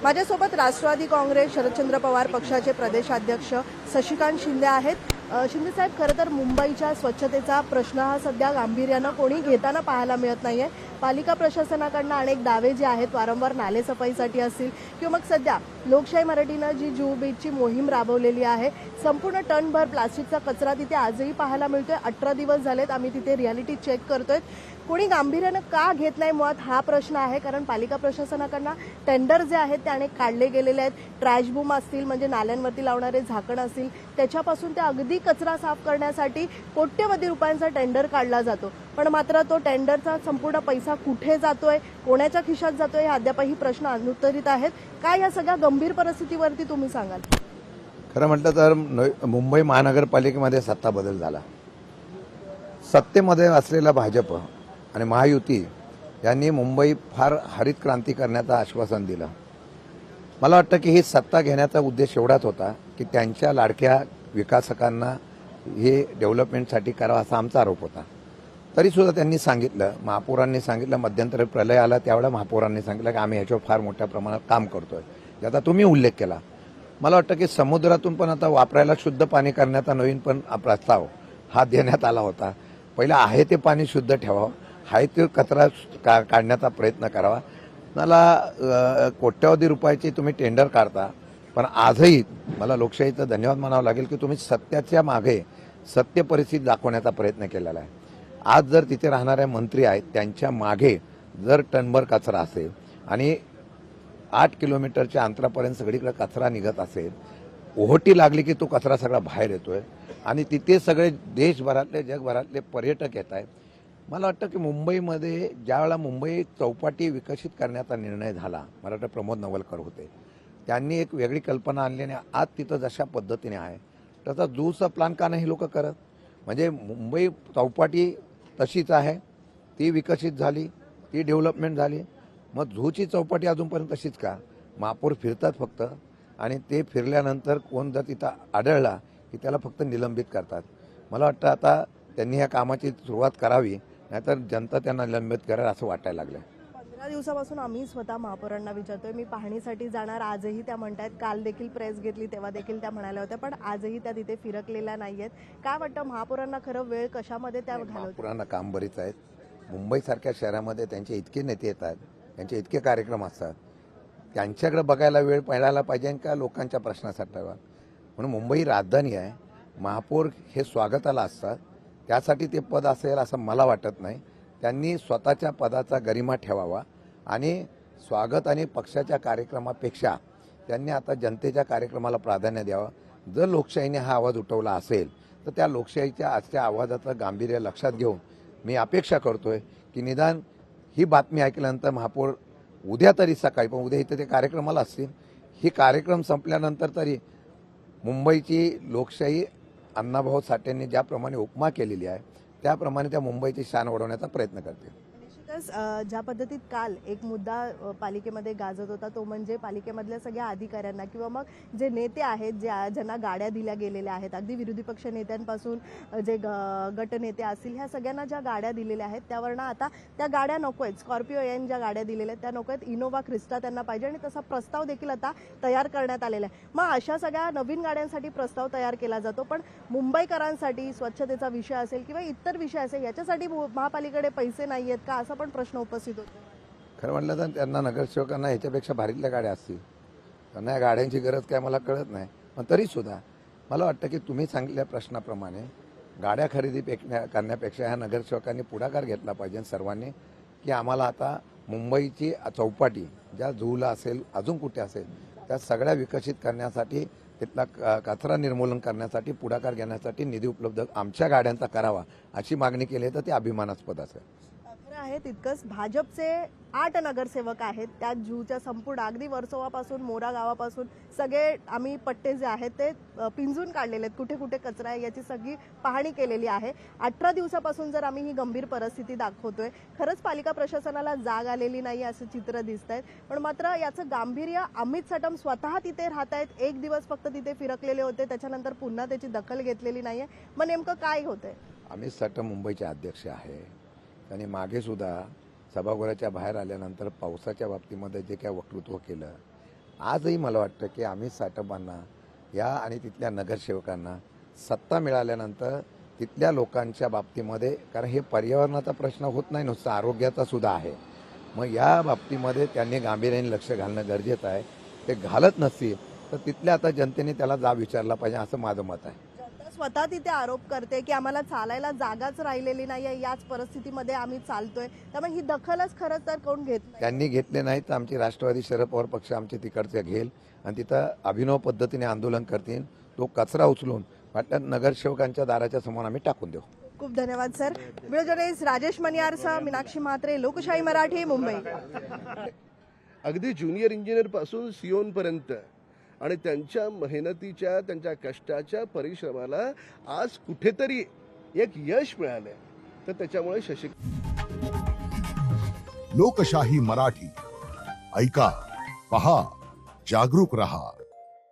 माझ्यासोबत राष्ट्रवादी काँग्रेस शरदचंद्र पवार पक्षाचे प्रदेशाध्यक्ष शशिकांत शिंदे आहेत। शिंदे साहेब, खरं तर मुंबईच्या स्वच्छतेचा प्रश्न हा सध्या गांभीर्यानं कोणी घेताना पाहायला मिळत नाहीये। पालिका प्रशासनाकडनं अनेक दावे जे आहेत वारंवार नालेसफाईसाठी असतील किंवा मग सध्या लोकशाही मराठीनं जी जुहू बीचची मोहीम राबवलेली आहे, संपूर्ण टनभर प्लास्टिकचा कचरा तिथे आजही पाहायला मिळतोय। 18 दिवस झालेत आम्ही तिथे रियालिटी चेक करतोय। कोणी गांभीर्यानं का घेत नाही मुळात हा प्रश्न आहे, कारण पालिका प्रशासनाकडनं टेंडर जे आहेत ते अनेक काढले गेलेले आहेत। ट्रॅश बूम असतील म्हणजे नाल्यांवरती लावणारे झाकण असतील त्याच्यापासून ते अगदी कचरा साफ करण्यासाठी कोट्यवधी रुपयांचा टेंडर काढला जातो, पण मात्र तो टेंडरचा संपूर्ण पैसा कुठे जातोय, कोणाच्या खिशात जातोय हे अद्यापही प्रश्न अनुत्तरित आहेत। काय या सगळ्या गंभीर परिस्थितीवरती तुम्ही सांगाल? खरं म्हटलं तर मुंबई महानगरपालिकेमध्ये सत्ता बदल झाला। सत्तेमध्ये असलेला भाजप आणि महायुती यांनी मुंबई फार हरित क्रांती करण्याचं आश्वासन दिलं। मला वाटतं की ही सत्ता घेण्याचा उद्देश एवढाच होता की त्यांच्या लाडक्या विकासकांना हे डेव्हलपमेंटसाठी करावं असा आमचा आरोप होता। तरीसुद्धा त्यांनी सांगितलं, महापौरांनी सांगितलं, मध्यंतरी प्रलय आला त्यावेळेला महापौरांनी सांगितलं की आम्ही ह्याच्यावर फार मोठ्या प्रमाणात काम करतोय, ज्याचा तुम्ही उल्लेख केला। मला वाटतं की समुद्रातून पण आता वापरायला शुद्ध पाणी करण्याचा नवीन पण प्रस्ताव हा देण्यात आला होता। पहिलं आहे ते पाणी शुद्ध ठेवावं, आहे ते कचरा काढण्याचा प्रयत्न करावा। मला कोट्यवधी रुपयाचे तुम्ही टेंडर काढता, पण आजही मला लोकशाहीचं धन्यवाद मानावं लागेल की तुम्ही सत्याच्या मागे सत्य परिस्थिती दाखवण्याचा प्रयत्न केलेला आहे। आज जर तिथे राहणाऱ्या मंत्री आहेत त्यांच्या मागे जर टनभर कचरा असेल आणि 8 किलोमीटरच्या अंतरापर्यंत सगळीकडे कचरा निघत असेल, ओहोटी लागली की तो कचरा सगळा बाहेर येतोय आणि तिथे सगळे देशभरातले जगभरातले पर्यटक येत आहेत। मला वाटतं की मुंबईमध्ये ज्यावेळेला मुंबई चौपाटी विकसित करण्याचा निर्णय झाला, मला वाटतं प्रमोद नवलकर होते, त्यांनी एक वेगळी कल्पना आणली आणि आज तिथं जशा पद्धतीने आहे त्याचा जूचा प्लॅन का नाही लोक करत? म्हणजे मुंबई चौपाटी तशीच आहे, ती विकसित झाली, ती डेव्हलपमेंट झाली, मग झूची चौपाटी अजूनपर्यंत तशीच का? महापौर फिरतात फक्त आणि ते फिरल्यानंतर कोण जर तिथं आढळला की त्याला फक्त निलंबित करतात। मला वाटतं आता त्यांनी ह्या कामाची सुरुवात करावी, नाहीतर जनता त्यांना निलंबित करेल असं वाटायला लागलं। 15 दिवसापासून आम्ही स्वतः महापौरांना विचारतोय, मी पाहणीसाठी जाणार, आजही त्या म्हणतायत, काल देखील प्रेस घेतली तेव्हा देखील त्या म्हणाल्या होत्या, पण आजही त्या तिथे फिरकलेल्या नाहीयेत। काय वाटतं महापौरांना खरं वेळ कशामध्ये त्या घालवतात? महापौरांना काम बरीच आहेत। मुंबईसारख्या शहरामध्ये त्यांचे इतके नेते येतात, त्यांचे इतके कार्यक्रम असतात, त्यांच्याकडे बघायला वेळ पडायला पाहिजे का लोकांच्या प्रश्नासाठी? म्हणून मुंबई राजधानी आहे, महापौर हे स्वागताला असतात, त्यासाठी ते पद असेल असं मला वाटत नाही। त्यांनी स्वतःच्या पदाचा गरिमा ठेवावा आणि स्वागत आणि पक्षाच्या कार्यक्रमापेक्षा त्यांनी आता जनतेच्या कार्यक्रमाला प्राधान्य द्यावं। जर लोकशाहीने हा आवाज उठवला असेल तर त्या लोकशाहीच्या आजच्या आवाजाचं गांभीर्य लक्षात घेऊन मी अपेक्षा करतोय की निदान ही बातमी ऐकल्यानंतर महापौर उद्या तरी सकाळी, पण उद्या इथे ते कार्यक्रमाला असतील, ही कार्यक्रम संपल्यानंतर तरी मुंबईची लोकशाही अण्णाभाऊ साठेंनी ज्याप्रमाणे उपमा केलेली आहे त्याप्रमाणे त्या मुंबईची शान वाढवण्याचा प्रयत्न करतील। निश्चितच ज्या पद्धतीत काल एक मुद्दा पालिकेमध्ये गाजत होता तो म्हणजे पालिकेमधल्या सगळ्या अधिकाऱ्यांना किंवा मग जे नेते आहेत ज्यांना गाड्या दिल्या गेलेल्या आहेत, अगदी विरोधी पक्ष नेत्यांपासून जे गटनेते असतील, ह्या सगळ्यांना ज्या गाड्या दिलेल्या आहेत त्यावरनं आता त्या गाड्या नको आहेत। स्कॉर्पिओ एन ज्या गाड्या दिलेल्या आहेत त्या नको आहेत, इनोव्हा क्रिस्टा त्यांना पाहिजे आणि तसा प्रस्ताव देखील आता तयार करण्यात आलेला आहे। मग अशा सगळ्या नवीन गाड्यांसाठी प्रस्ताव तयार केला जातो, पण मुंबईकरांसाठी स्वच्छतेचा विषय असेल किंवा इतर विषय असेल याच्यासाठी महापालिकेकडे पैसे नाही आहेत का, असा पण प्रश्न उपस्थित होतो। खरं म्हटलं तर त्यांना नगरसेवकांना ह्याच्यापेक्षा भारीतल्या गाड्या असतील, त्यांना या गाड्यांची गरज काय मला कळत नाही। पण तरीसुद्धा मला वाटतं की तुम्ही सांगितलेल्या प्रश्नाप्रमाणे गाड्या खरेदी करण्यापेक्षा ह्या नगरसेवकांनी पुढाकार घेतला पाहिजे सर्वांनी की आम्हाला आता मुंबईची चौपाटी ज्या झूला असेल अजून कुठे असेल त्या सगळ्या विकसित करण्यासाठी, तिथला कचरा निर्मूलन करण्यासाठी पुढाकार घेण्यासाठी निधी उपलब्ध आमच्या गाड्यांचा करावा अशी मागणी केली तर ते अभिमानास्पद असेल। खरं आहे तितकंच भाजपचे 8 नगरसेवक आहेत त्या जूच्या संपूर्ण अगदी वर्सोवापासून मोरा गावापासून सगळे आम्ही पट्टे जे आहेत ते पिंजून काढलेले आहेत, कुठे कुठे कचरा आहे याची सगळी पाहणी केलेली आहे। 18 दिवसापासून जर आम्ही ही गंभीर परिस्थिती दाखवतोय, खरंच पालिका प्रशासनाला जाग आलेली नाही असं चित्र दिसतंय, पण मात्र याचं गांभीर्य अमित सटम स्वतः तिथे राहत आहेत, एक दिवस फक्त तिथे फिरकलेले होते, त्याच्यानंतर पुन्हा त्याची दखल घेतलेली नाहीये। मग नेमकं काय होतंय? अमित सटम मुंबईचे अध्यक्ष आहे, त्यांनी मागे सुद्धा सभागृहाच्या बाहेर आल्यानंतर पावसाच्या बाबतीमध्ये जे काय वक्तृत्व केलं आजही मला वाटतं की अमित साटमांना या आणि तिथल्या नगरसेवकांना सत्ता मिळाल्यानंतर तिथल्या लोकांच्या बाबतीमध्ये, कारण हे पर्यावरणाचा प्रश्न होत नाही, नुसता आरोग्याचा सुद्धा आहे. मग या बाबतीमध्ये त्यांनी गांभीर्याने लक्ष घालणं गरजेचं आहे. ते घालत नसतील तर तिथल्या आता जनतेने त्याला जाब विचारला पाहिजे, असं माझं मत आहे. जनता स्वतः तिथे आरोप करते की आम्हाला चालायला जागाच राहिलेली नाहीये, याच परिस्थितीमध्ये आम्ही चालतोय. त्यामुळे ही दखलच खरं तर कोण घेत नाही. त्यांनी घेतले नाही तर आमची राष्ट्रवादी शरद पवार पक्ष आमचे तिकडचे घेईल आणि तिथं अभिनव पद्धतीने आंदोलन करतील. तो कचरा उचलून वाटलं नगरसेवकांच्या दाराच्या समोर आम्ही टाकून देऊ. खूप धन्यवाद सर. व्हिडिओ जर्नलिस्ट राजेश मनियारसह मीनाक्षी म्हात्रे, लोकशाही मराठी, मुंबई. अगदी ज्युनियर इंजिनियर पासून सिओन पर्यंत आणि त्यांच्या मेहनतीच्या, त्यांच्या कष्टाच्या परिश्रमाला आज कुठेतरी एक यश मिळालंय. तर त्याच्यामुळे लोकशाही मराठी ऐका, पहा, जागरूक रहा.